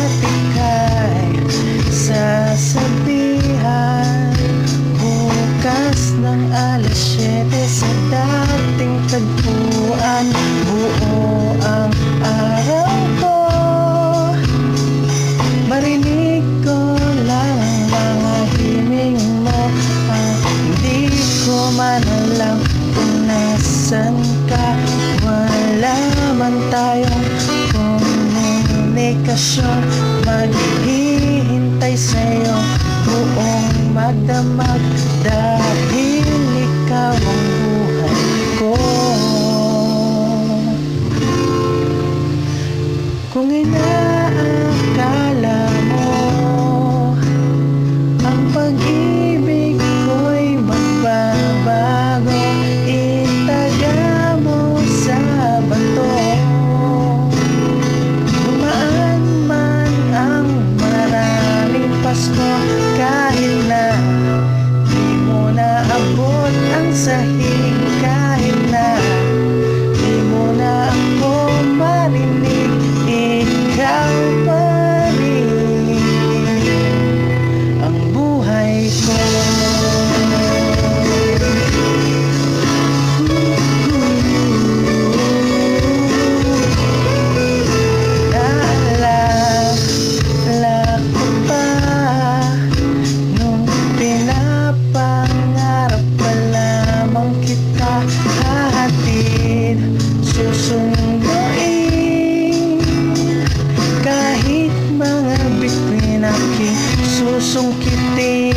at ika'y sasabihan. Bukas ng alas 7 sa dating tagpuan, buo ang araw ko. Marinig ko lang ang mga himing mo, hindi ko man alam kung nasan ka. Wala man tayong komunikasyon, maghihintay sa'yo buong magdamag, dahil ikaw ang buhay ko. Kung inaakala mo ang pag-ibig ko'y magbabago, itaga mo sa bato. Dumaan man ang maraming Pasko, kahit na di mo naabot ang sahig, kahit na di mo na ako marinig, ikaw pa rin ang buhay ko. Naalala ko pa nung pinapangarap pa lamang kita hahatid, susunduin kahit mga bituin aking susungkitin.